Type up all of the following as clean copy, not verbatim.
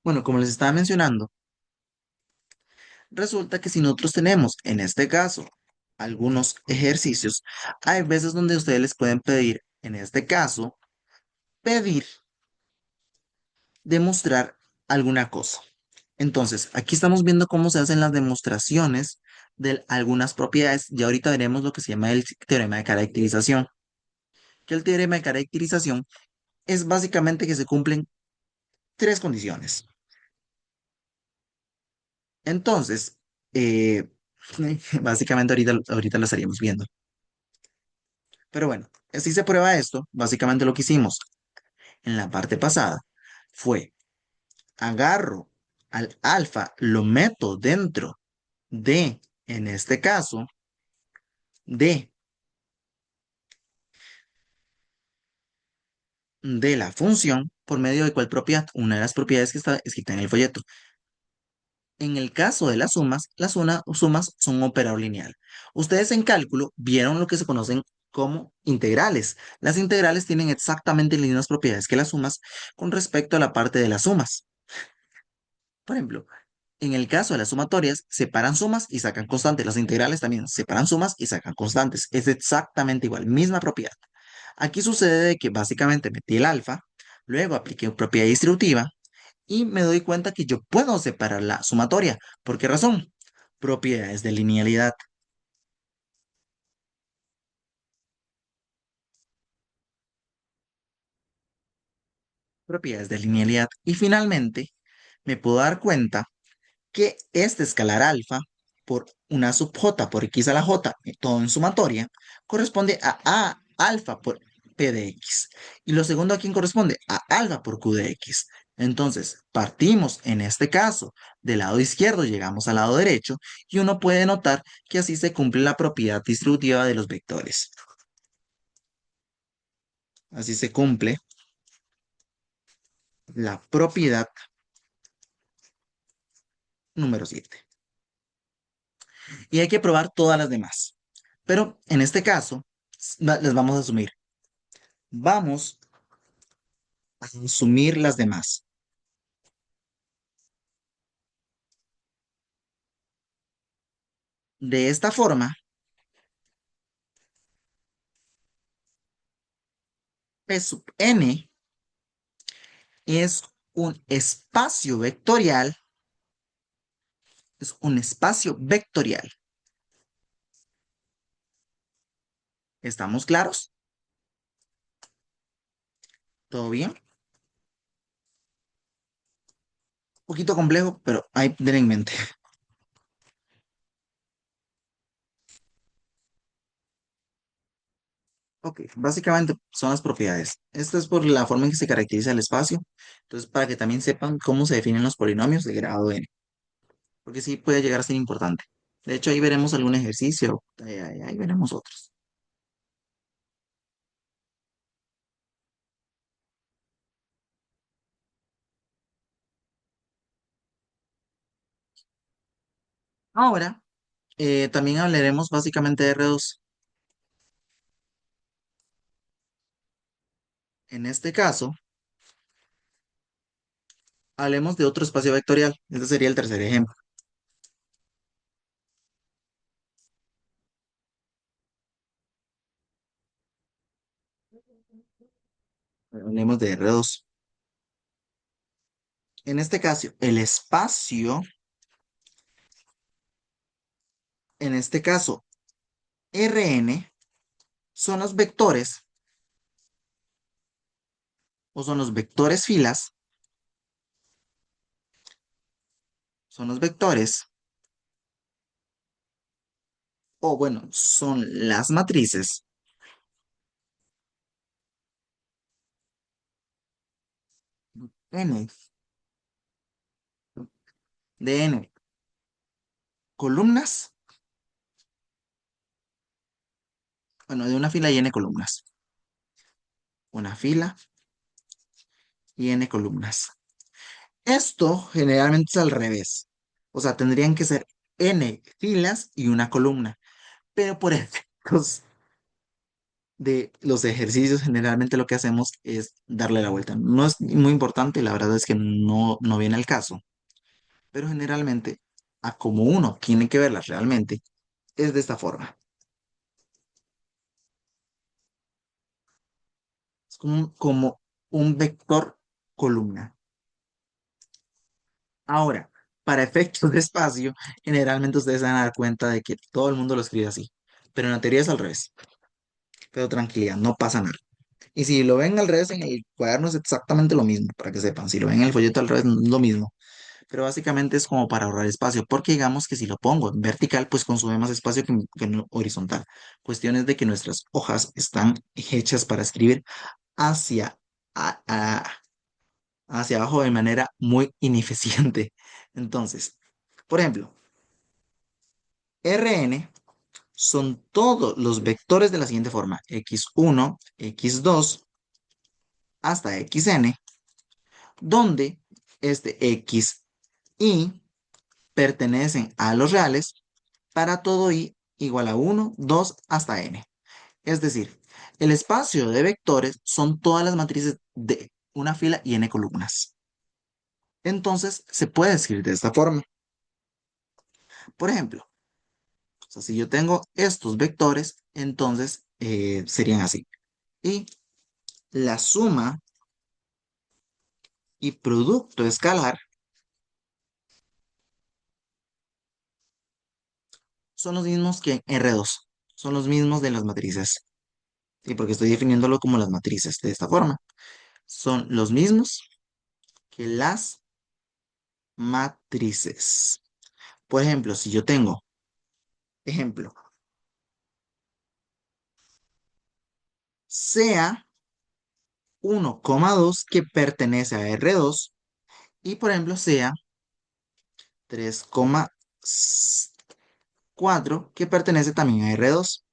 Bueno, como les estaba mencionando, resulta que si nosotros tenemos, en este caso, algunos ejercicios, hay veces donde ustedes les pueden pedir, en este caso, pedir demostrar alguna cosa. Entonces, aquí estamos viendo cómo se hacen las demostraciones de algunas propiedades. Y ahorita veremos lo que se llama el teorema de caracterización. Que el teorema de caracterización es básicamente que se cumplen tres condiciones. Entonces, eh, básicamente ahorita lo estaríamos viendo. Pero bueno, si se prueba esto, básicamente lo que hicimos en la parte pasada fue agarro al alfa, lo meto dentro de, en este caso, de, de la función por medio de cuál propiedad, una de las propiedades que está escrita en el folleto. En el caso de las sumas son un operador lineal. Ustedes en cálculo vieron lo que se conocen como integrales. Las integrales tienen exactamente las mismas propiedades que las sumas con respecto a la parte de las sumas. Por ejemplo, en el caso de las sumatorias, separan sumas y sacan constantes. Las integrales también separan sumas y sacan constantes. Es exactamente igual, misma propiedad. Aquí sucede de que básicamente metí el alfa, luego apliqué propiedad distributiva y me doy cuenta que yo puedo separar la sumatoria. ¿Por qué razón? Propiedades de linealidad. Propiedades de linealidad. Y finalmente, me puedo dar cuenta que este escalar alfa por una sub j por x a la j, todo en sumatoria, corresponde a alfa por p de x. Y lo segundo a quién corresponde a alfa por q de x. Entonces, partimos en este caso del lado izquierdo, llegamos al lado derecho y uno puede notar que así se cumple la propiedad distributiva de los vectores. Así se cumple la propiedad número 7. Y hay que probar todas las demás. Pero en este caso, les vamos a asumir. Vamos a asumir las demás. De esta forma, P sub n es un espacio vectorial, es un espacio vectorial. ¿Estamos claros? ¿Todo bien? Un poquito complejo, pero ahí ten en mente. Ok, básicamente son las propiedades. Esto es por la forma en que se caracteriza el espacio. Entonces, para que también sepan cómo se definen los polinomios de grado n, porque sí puede llegar a ser importante. De hecho, ahí veremos algún ejercicio, ahí veremos otros. Ahora, también hablaremos básicamente de R2. En este caso, hablemos de otro espacio vectorial. Este sería el tercer ejemplo. Hablemos de R2. En este caso, el espacio, en este caso, Rn, son los vectores o son los vectores filas, son los vectores, o bueno, son las matrices n de n columnas, bueno, de una fila y n columnas. Una fila y n columnas. Esto generalmente es al revés. O sea, tendrían que ser n filas y una columna. Pero por efectos de los ejercicios, generalmente lo que hacemos es darle la vuelta. No es muy importante, la verdad es que no viene al caso, pero generalmente, a como uno tiene que verlas realmente, es de esta forma. Es como un vector columna. Ahora, para efectos de espacio, generalmente ustedes se van a dar cuenta de que todo el mundo lo escribe así, pero en la teoría es al revés. Pero tranquilidad, no pasa nada. Y si lo ven al revés en el cuaderno es exactamente lo mismo, para que sepan. Si lo ven en el folleto al revés no es lo mismo. Pero básicamente es como para ahorrar espacio, porque digamos que si lo pongo en vertical, pues consume más espacio que en horizontal. Cuestiones de que nuestras hojas están hechas para escribir hacia, a- a- hacia abajo de manera muy ineficiente. Entonces, por ejemplo, Rn son todos los vectores de la siguiente forma: x1, x2 hasta xn, donde este x y pertenecen a los reales para todo i igual a 1, 2 hasta n. Es decir, el espacio de vectores son todas las matrices de una fila y n columnas. Entonces, se puede escribir de esta forma. Por ejemplo, o sea, si yo tengo estos vectores, entonces serían así. Y la suma y producto escalar son los mismos que en R2, son los mismos de las matrices. ¿Sí? Porque estoy definiéndolo como las matrices de esta forma. Son los mismos que las matrices. Por ejemplo, si yo tengo, ejemplo, sea 1,2 que pertenece a R2 y por ejemplo sea 3,4 que pertenece también a R2.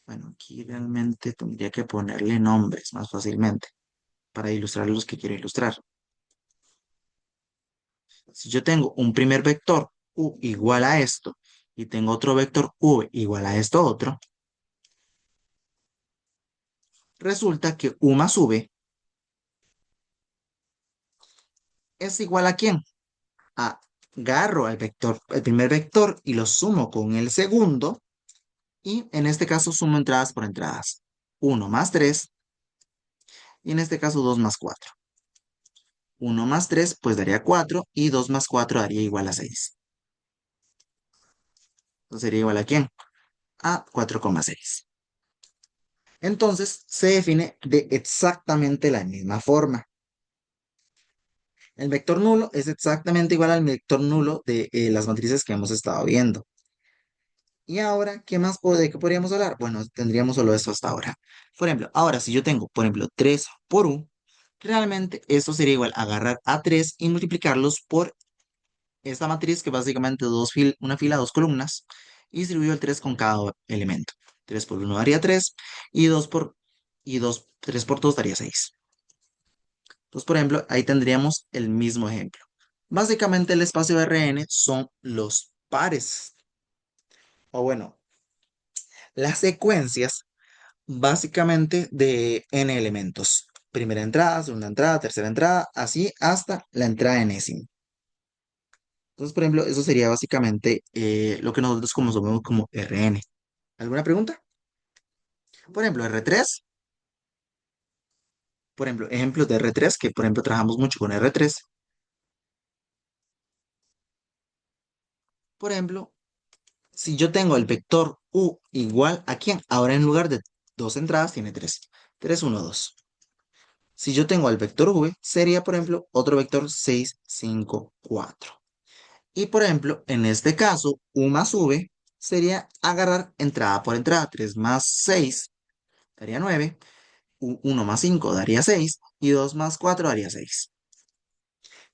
Bueno, aquí realmente tendría que ponerle nombres más fácilmente para ilustrar los que quiero ilustrar. Si yo tengo un primer vector u igual a esto y tengo otro vector v igual a esto otro, resulta que u más v es igual a ¿quién? Agarro al vector, el primer vector y lo sumo con el segundo y en este caso sumo entradas por entradas. 1 más 3 y en este caso 2 más 4. 1 más 3 pues daría 4 y 2 más 4 daría igual a 6. Entonces sería igual a ¿quién? A 4,6. Entonces se define de exactamente la misma forma. El vector nulo es exactamente igual al vector nulo de las matrices que hemos estado viendo. Y ahora, ¿qué más de qué podríamos hablar? Bueno, tendríamos solo esto hasta ahora. Por ejemplo, ahora si yo tengo, por ejemplo, 3 por u, realmente esto sería igual a agarrar a 3 y multiplicarlos por esta matriz que básicamente una fila, dos columnas, y distribuyo el 3 con cada elemento. 3 por 1 daría 3 y 3 por 2 daría 6. Entonces, por ejemplo, ahí tendríamos el mismo ejemplo. Básicamente el espacio de Rn son los pares, o bueno, las secuencias básicamente de n elementos. Primera entrada, segunda entrada, tercera entrada, así hasta la entrada enésima. Entonces, por ejemplo, eso sería básicamente lo que nosotros conocemos como Rn. ¿Alguna pregunta? Por ejemplo, R3, por ejemplo, ejemplos de R3, que por ejemplo trabajamos mucho con R3. Por ejemplo, si yo tengo el vector u igual a quién, ahora en lugar de dos entradas tiene tres. 3, 1, 2. Si yo tengo el vector v, sería, por ejemplo, otro vector 6, 5, 4. Y, por ejemplo, en este caso, u más v sería agarrar entrada por entrada. 3 más 6 daría 9. 1 más 5 daría 6. Y 2 más 4 daría 6.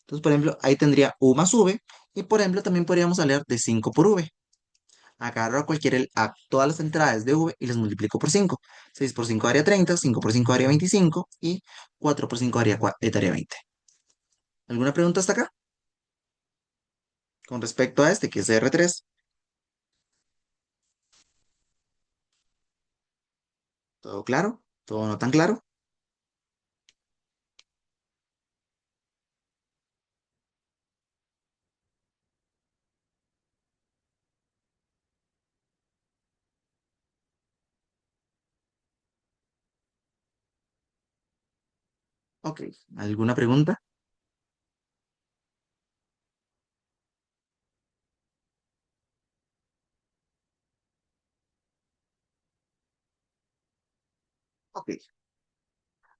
Entonces, por ejemplo, ahí tendría u más v. Y, por ejemplo, también podríamos hablar de 5 por v. Agarro a todas las entradas de v y las multiplico por 5. 6 por 5 daría 30, 5 por 5 daría 25 y 4 por 5 daría 20. ¿Alguna pregunta hasta acá? Con respecto a este, que es R3. ¿Todo claro? ¿Todo no tan claro? Ok. ¿Alguna pregunta? Ok.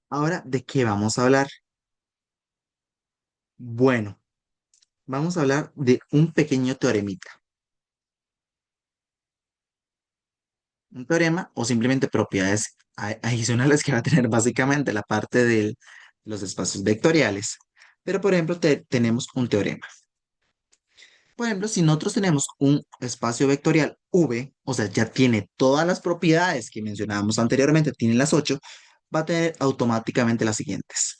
Ahora, ¿de qué vamos a hablar? Bueno, vamos a hablar de un pequeño teoremita. Un teorema o simplemente propiedades adicionales que va a tener básicamente la parte de los espacios vectoriales. Pero, por ejemplo, tenemos un teorema. Por ejemplo, si nosotros tenemos un espacio vectorial V, o sea, ya tiene todas las propiedades que mencionábamos anteriormente, tiene las 8, va a tener automáticamente las siguientes.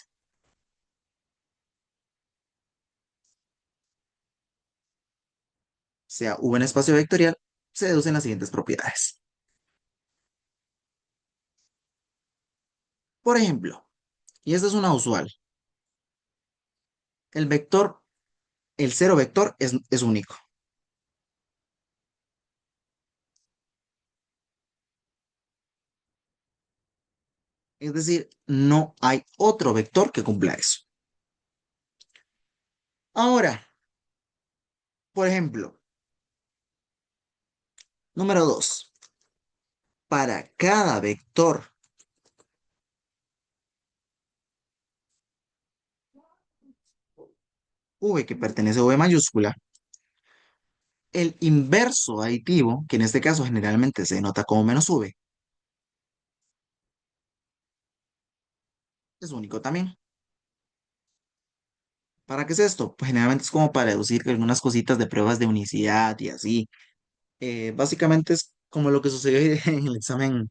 Sea V en espacio vectorial, se deducen las siguientes propiedades. Por ejemplo, y esta es una usual, el vector, el cero vector es único. Es decir, no hay otro vector que cumpla eso. Ahora, por ejemplo, número 2. Para cada vector V que pertenece a V mayúscula, el inverso aditivo, que en este caso generalmente se denota como menos V, es único también. ¿Para qué es esto? Pues generalmente es como para deducir algunas cositas de pruebas de unicidad y así. Básicamente es como lo que sucedió en el examen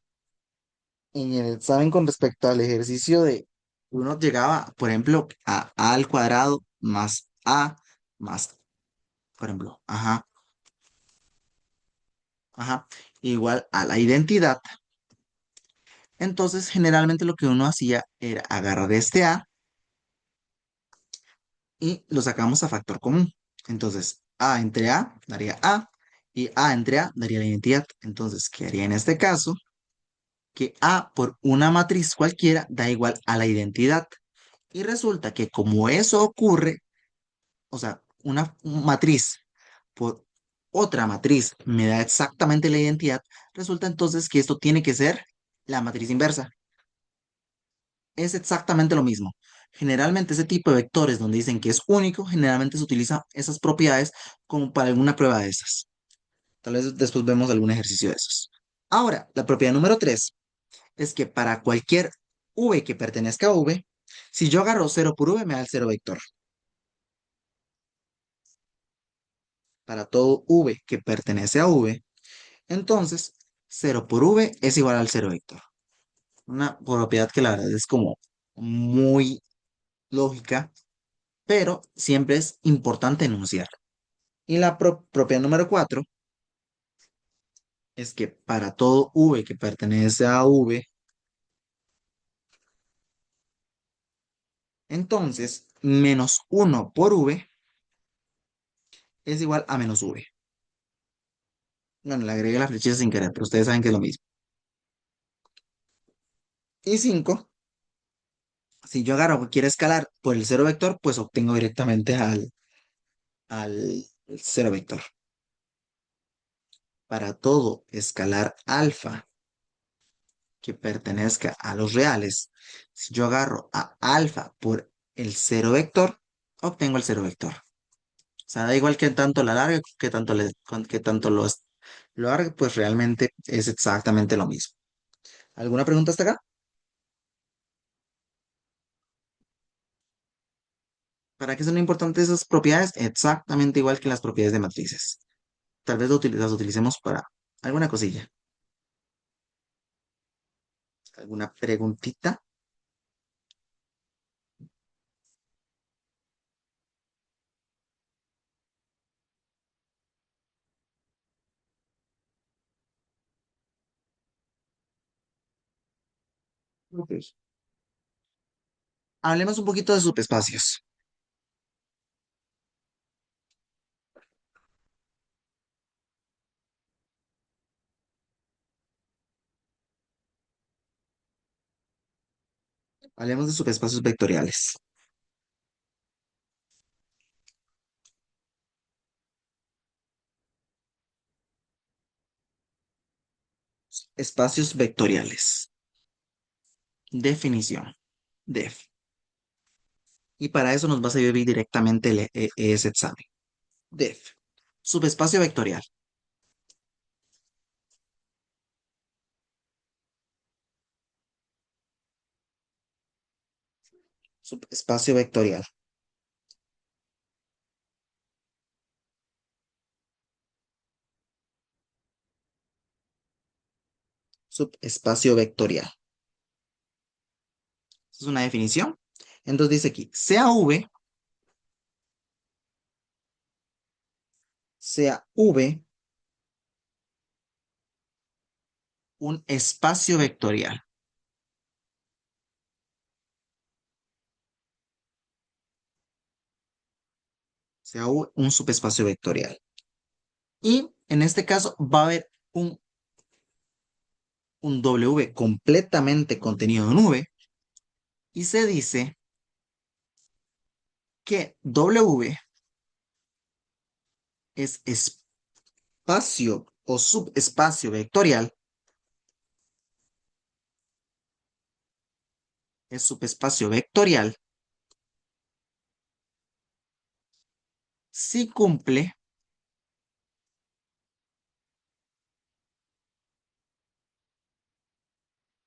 con respecto al ejercicio de uno llegaba, por ejemplo, a al cuadrado más a más, por ejemplo, ajá, igual a la identidad. Entonces, generalmente lo que uno hacía era agarrar este a y lo sacamos a factor común. Entonces, a entre a daría a y a entre a daría la identidad. Entonces, ¿qué haría en este caso? Que a por una matriz cualquiera da igual a la identidad. Y resulta que como eso ocurre, o sea, una matriz por otra matriz me da exactamente la identidad, resulta entonces que esto tiene que ser la matriz inversa. Es exactamente lo mismo. Generalmente ese tipo de vectores donde dicen que es único, generalmente se utiliza esas propiedades como para alguna prueba de esas. Tal vez después vemos algún ejercicio de esos. Ahora, la propiedad número 3 es que para cualquier v que pertenezca a v, si yo agarro cero por v me da el cero vector. Para todo v que pertenece a v, entonces cero por v es igual al cero vector. Una propiedad que la verdad es como muy lógica, pero siempre es importante enunciar. Y la propiedad número 4 es que para todo v que pertenece a v, entonces menos uno por v es igual a menos v. Bueno, le agregué la flechita sin querer, pero ustedes saben que es lo mismo. Y 5, si yo agarro que quiero escalar por el cero vector, pues obtengo directamente al cero vector. Para todo escalar alfa que pertenezca a los reales, si yo agarro a alfa por el cero vector, obtengo el cero vector. O sea, da igual que tanto la larga, que tanto, que tanto lo largue, pues realmente es exactamente lo mismo. ¿Alguna pregunta hasta acá? ¿Para qué son importantes esas propiedades? Exactamente igual que las propiedades de matrices. Tal vez las utilicemos para alguna cosilla. ¿Alguna preguntita? Ok. Hablemos un poquito de subespacios. Hablemos de subespacios vectoriales. Espacios vectoriales. Definición. Def. Y para eso nos va a servir directamente ese examen. Def. Subespacio vectorial. Subespacio vectorial. Subespacio vectorial. Es una definición. Entonces dice aquí, sea V un espacio vectorial. Sea V un subespacio vectorial. Y en este caso va a haber un W completamente contenido en V y se dice que W es espacio o subespacio vectorial, es subespacio vectorial si cumple,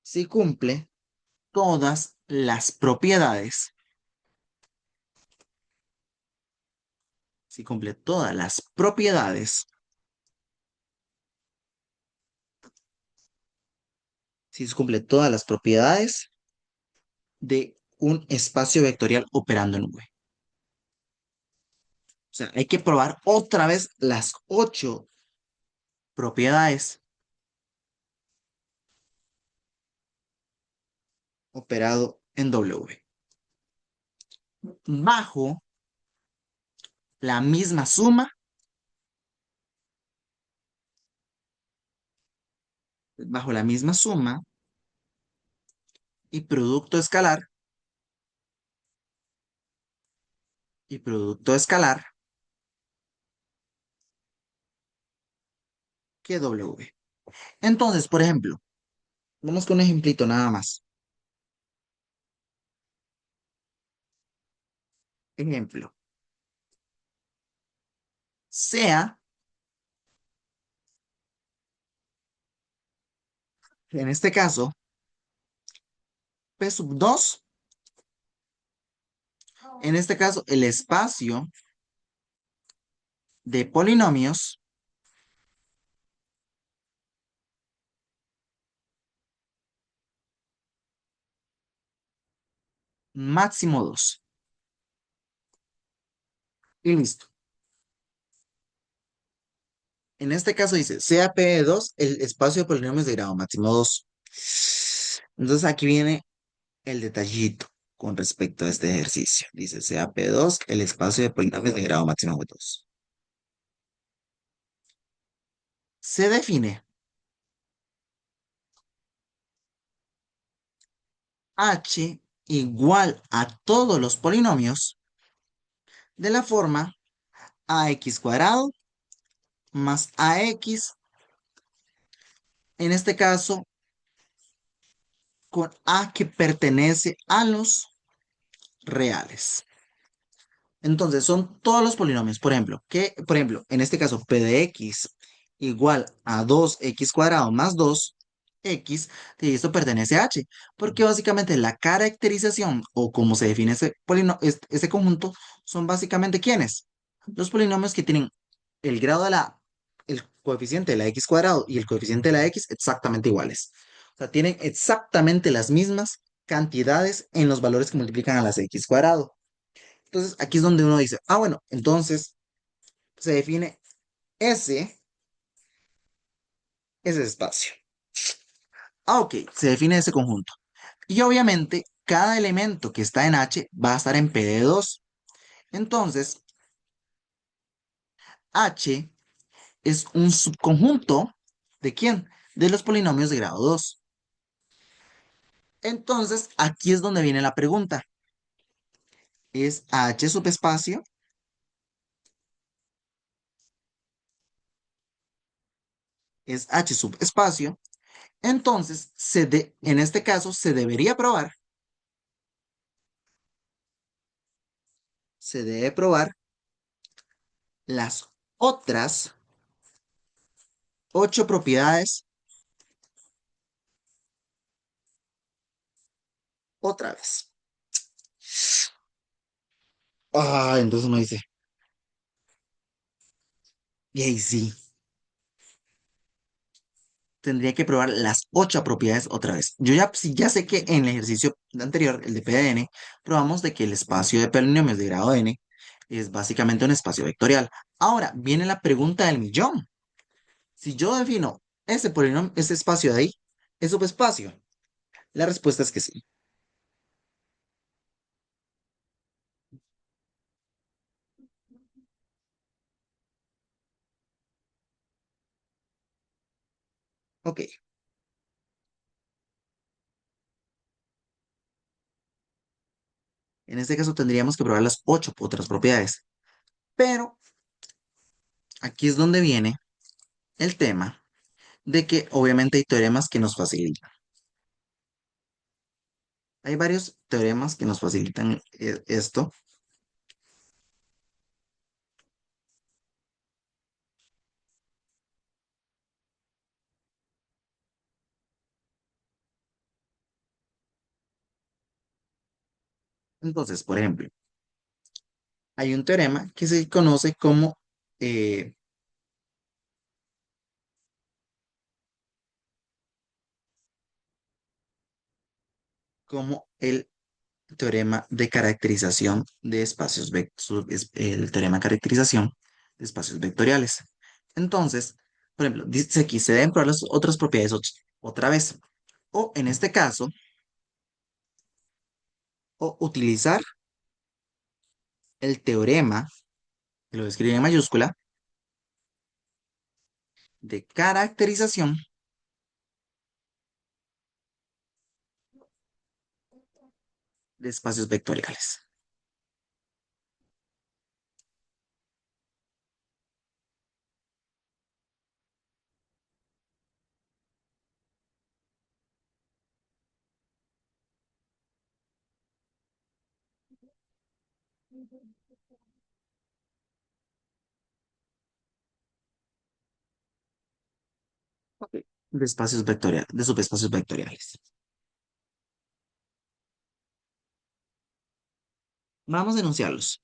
si cumple todas las propiedades, si cumple todas las propiedades, si cumple todas las propiedades de un espacio vectorial operando en V. O sea, hay que probar otra vez las 8 propiedades operado en W. Bajo la misma suma, bajo la misma suma y producto escalar que W. Entonces, por ejemplo, vamos con un ejemplito nada más. Ejemplo, sea, en este caso, P sub 2, en este caso, el espacio de polinomios máximo 2. Y listo. En este caso dice, sea P de 2 el espacio de polinomios de grado máximo 2. Entonces aquí viene el detallito con respecto a este ejercicio. Dice, sea P2 el espacio de polinomios de grado máximo 2. Se define H igual a todos los polinomios de la forma ax cuadrado más ax, en este caso con a que pertenece a los reales. Entonces son todos los polinomios, por ejemplo, en este caso p de x igual a 2x cuadrado más 2x, y esto pertenece a h, porque básicamente la caracterización o cómo se define este conjunto son básicamente ¿quiénes? Los polinomios que tienen el grado el coeficiente de la x cuadrado y el coeficiente de la x exactamente iguales. O sea, tienen exactamente las mismas cantidades en los valores que multiplican a las x cuadrado. Entonces, aquí es donde uno dice, bueno, entonces se define ese, ese espacio. Ok, se define ese conjunto. Y obviamente, cada elemento que está en H va a estar en P de 2. Entonces, H es un subconjunto ¿de quién? De los polinomios de grado 2. Entonces, aquí es donde viene la pregunta. ¿Es H subespacio? ¿Es H subespacio? Entonces, en este caso, se debe probar las otras 8 propiedades otra vez. Ah, entonces uno dice, y ahí sí, tendría que probar las 8 propiedades otra vez. Yo ya, sí, ya sé que en el ejercicio anterior, el de PDN, probamos de que el espacio de polinomios de grado n es básicamente un espacio vectorial. Ahora viene la pregunta del millón. Si yo defino ese polinomio, ese espacio de ahí, ¿es subespacio? La respuesta es que sí. Ok, en este caso tendríamos que probar las 8 otras propiedades. Pero aquí es donde viene el tema de que obviamente hay teoremas que nos facilitan. Hay varios teoremas que nos facilitan esto. Entonces, por ejemplo, hay un teorema que se conoce eh, como el teorema de caracterización de espacios, el teorema de caracterización de espacios vectoriales. Entonces, por ejemplo, dice aquí, se deben probar las otras propiedades otra vez. O en este caso, o utilizar el teorema, que lo escribe en mayúscula, de caracterización de espacios vectoriales. Ok. De espacios vectoriales, de subespacios vectoriales. Vamos a enunciarlos.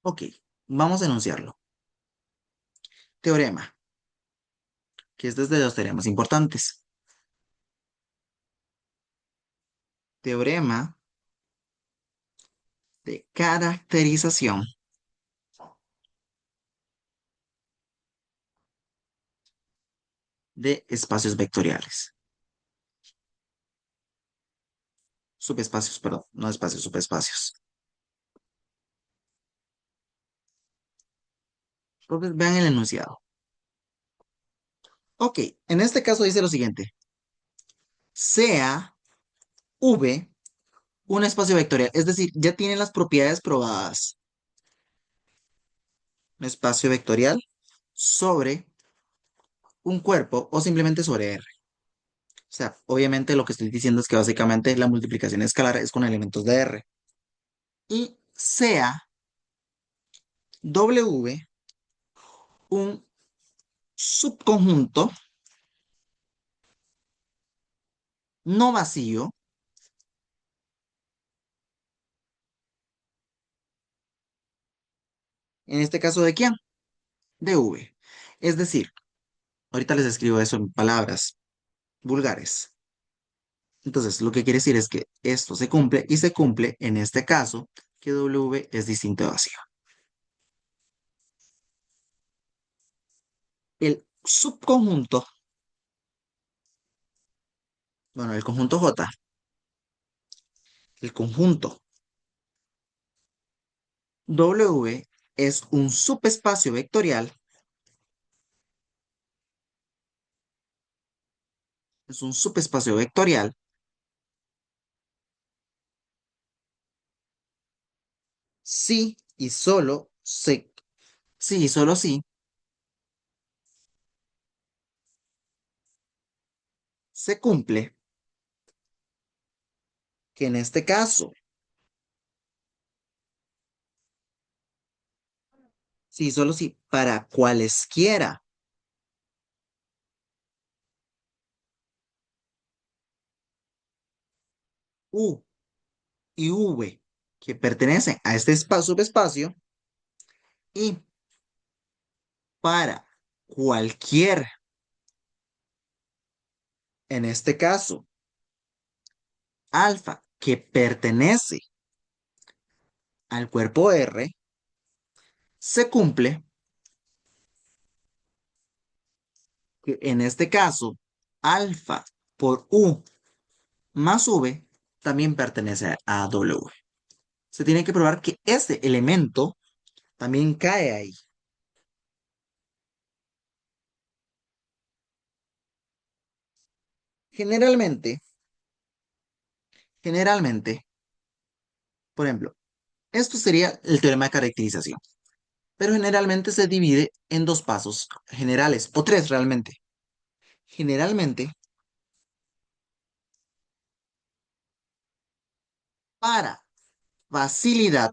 Ok, vamos a enunciarlo. Teorema, que es desde los teoremas importantes. Teorema de caracterización de espacios vectoriales. Subespacios, perdón, no espacios, subespacios. Entonces, vean el enunciado. Ok, en este caso dice lo siguiente. Sea V un espacio vectorial, es decir, ya tiene las propiedades probadas. Un espacio vectorial sobre un cuerpo o simplemente sobre R. O sea, obviamente lo que estoy diciendo es que básicamente la multiplicación escalar es con elementos de R. Y sea W un subconjunto no vacío, en este caso ¿de quién? De V. Es decir, ahorita les escribo eso en palabras vulgares. Entonces, lo que quiere decir es que esto se cumple y se cumple en este caso que W es distinto de vacío. El subconjunto Bueno, el conjunto J, el conjunto W es un subespacio vectorial, es un subespacio vectorial si y solo se, si y solo si se cumple que en este caso, si y solo si para cualesquiera U y V que pertenecen a este subespacio y para cualquier, en este caso, alfa que pertenece al cuerpo R, se cumple que en este caso, alfa por U más V también pertenece a W. Se tiene que probar que este elemento también cae ahí. Generalmente, generalmente, por ejemplo, esto sería el teorema de caracterización, pero generalmente se divide en dos pasos generales, o tres realmente. Generalmente, para facilidad,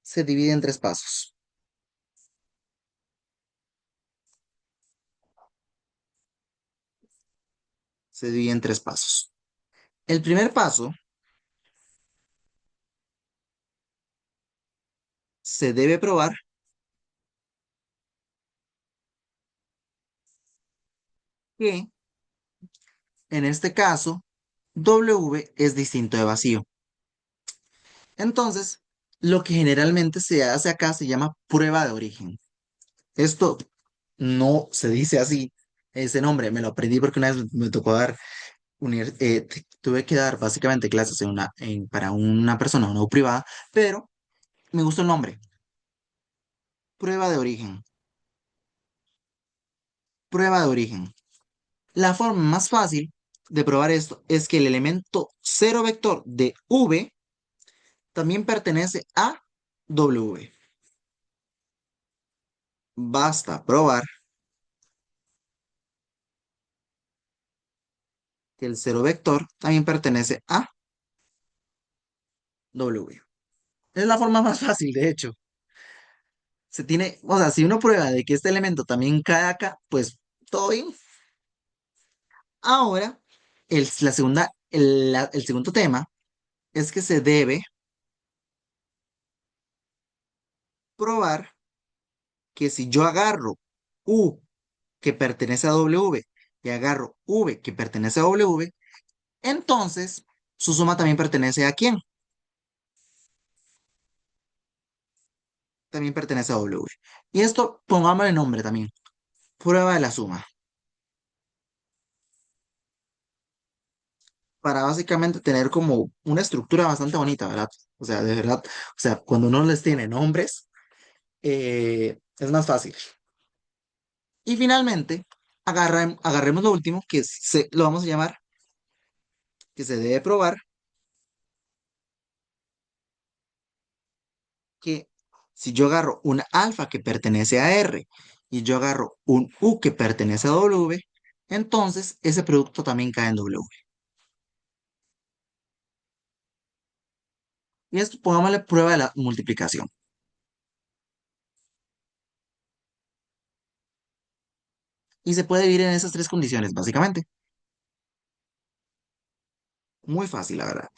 se divide en tres pasos. Se divide en tres pasos. El primer paso se debe probar que, en este caso, W es distinto de vacío. Entonces, lo que generalmente se hace acá se llama prueba de origen. Esto no se dice así, ese nombre, me lo aprendí porque una vez me tocó dar, tuve que dar básicamente clases para una persona, una U privada, pero me gustó el nombre, prueba de origen, prueba de origen. La forma más fácil de probar esto es que el elemento cero vector de V también pertenece a W. Basta probar que el cero vector también pertenece a W. Es la forma más fácil, de hecho. Se tiene, o sea, si uno prueba de que este elemento también cae acá, pues todo bien. Ahora, el segundo tema es que se debe probar que si yo agarro U que pertenece a W y agarro V que pertenece a W, entonces su suma también pertenece a quién? También pertenece a W. Y esto pongámosle nombre también. Prueba de la suma. Para básicamente tener como una estructura bastante bonita, ¿verdad? O sea, de verdad, o sea, cuando uno les tiene nombres, es más fácil. Y finalmente, agarremos lo último, lo vamos a llamar, que se debe probar, que si yo agarro un alfa que pertenece a R y yo agarro un U que pertenece a W, entonces ese producto también cae en W. Y esto pongámosle prueba de la multiplicación. Y se puede dividir en esas tres condiciones, básicamente. Muy fácil, la verdad.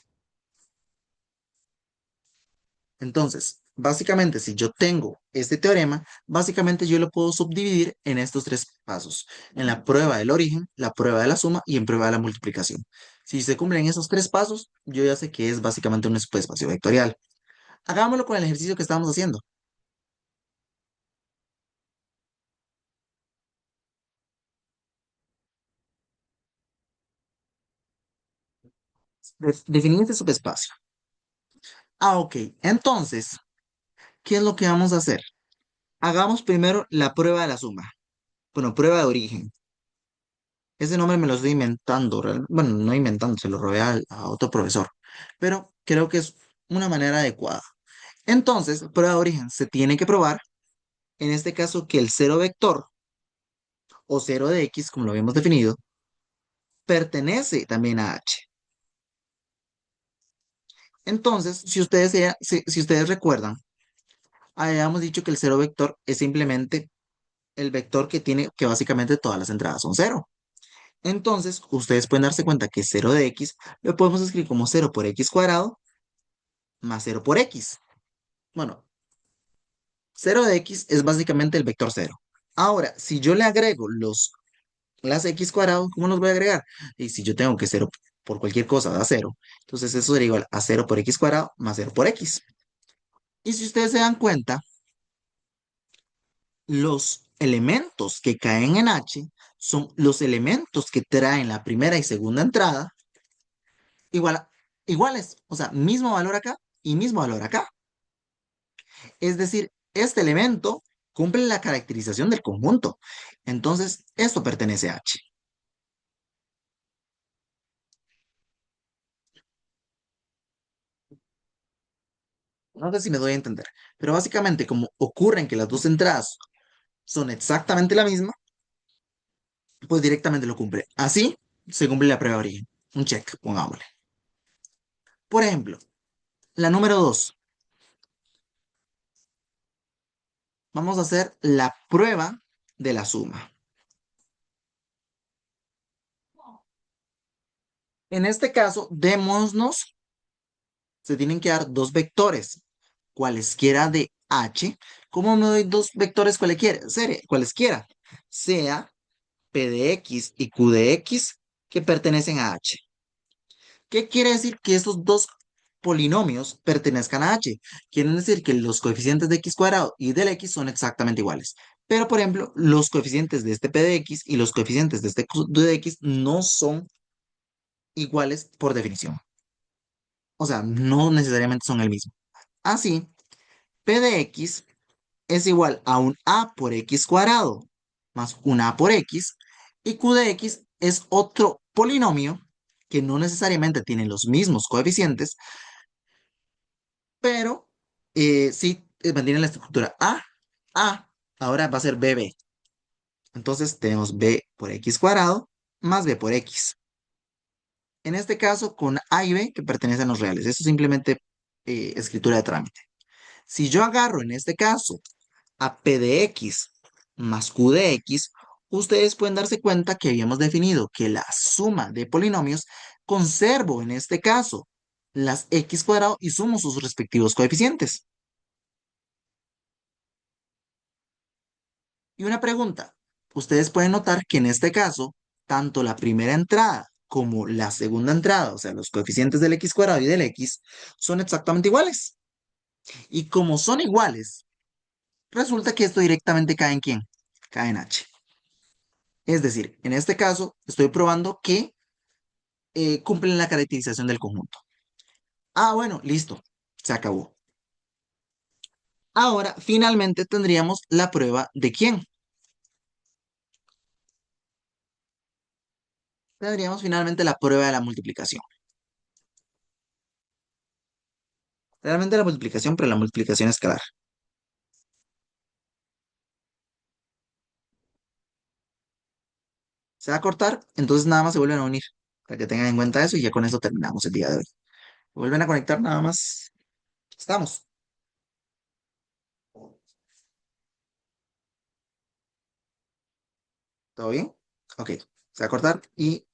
Entonces, básicamente, si yo tengo este teorema, básicamente yo lo puedo subdividir en estos tres pasos, en la prueba del origen, la prueba de la suma y en prueba de la multiplicación. Si se cumplen esos tres pasos, yo ya sé que es básicamente un subespacio vectorial. Hagámoslo con el ejercicio que estábamos haciendo. Definir este subespacio. Ah, ok. Entonces, ¿qué es lo que vamos a hacer? Hagamos primero la prueba de la suma. Bueno, prueba de origen. Ese nombre me lo estoy inventando. Bueno, no inventando, se lo robé a otro profesor. Pero creo que es una manera adecuada. Entonces, prueba de origen. Se tiene que probar, en este caso, que el cero vector o cero de x, como lo habíamos definido, pertenece también a h. Entonces, si ustedes recuerdan, habíamos dicho que el cero vector es simplemente el vector que tiene que básicamente todas las entradas son cero. Entonces, ustedes pueden darse cuenta que cero de x lo podemos escribir como cero por x cuadrado más cero por x. Bueno, cero de x es básicamente el vector cero. Ahora, si yo le agrego las x cuadrados, ¿cómo los voy a agregar? Y si yo tengo que cero por cualquier cosa da cero, entonces eso sería igual a cero por x cuadrado más cero por x. Y si ustedes se dan cuenta, los elementos que caen en H son los elementos que traen la primera y segunda entrada igual, iguales, o sea, mismo valor acá y mismo valor acá. Es decir, este elemento cumple la caracterización del conjunto. Entonces, esto pertenece a H. No sé si me doy a entender, pero básicamente como ocurren que las dos entradas son exactamente la misma, pues directamente lo cumple. Así se cumple la prueba de origen. Un check, pongámosle. Por ejemplo, la número 2. Vamos a hacer la prueba de la suma. En este caso, démonos, se tienen que dar dos vectores, cualesquiera de h. ¿Cómo me doy dos vectores cualesquiera? Sea p de x y q de x que pertenecen a h. ¿Qué quiere decir que estos dos polinomios pertenezcan a h? Quieren decir que los coeficientes de x cuadrado y del x son exactamente iguales. Pero, por ejemplo, los coeficientes de este p de x y los coeficientes de este q de x no son iguales por definición. O sea, no necesariamente son el mismo. Así, p de x es igual a un a por x cuadrado más un a por x y q de x es otro polinomio que no necesariamente tiene los mismos coeficientes, pero sí mantiene la estructura a, ahora va a ser bb. Entonces tenemos b por x cuadrado más b por x. En este caso con a y b que pertenecen a los reales. Eso es simplemente escritura de trámite. Si yo agarro en este caso a p de x más q de x, ustedes pueden darse cuenta que habíamos definido que la suma de polinomios conservo en este caso las x cuadrado y sumo sus respectivos coeficientes. Y una pregunta, ustedes pueden notar que en este caso, tanto la primera entrada como la segunda entrada, o sea, los coeficientes del x cuadrado y del x, son exactamente iguales. Y como son iguales, resulta que esto directamente cae en ¿quién? Cae en h. Es decir, en este caso estoy probando que cumplen la caracterización del conjunto. Ah, bueno, listo, se acabó. Ahora, finalmente tendríamos la prueba de quién. Tendríamos finalmente la prueba de la multiplicación. Realmente la multiplicación, pero la multiplicación escalar. Se va a cortar, entonces nada más se vuelven a unir. Para que tengan en cuenta eso y ya con eso terminamos el día de hoy. Vuelven a conectar nada más. Estamos. ¿Todo bien? Ok. Se va a cortar y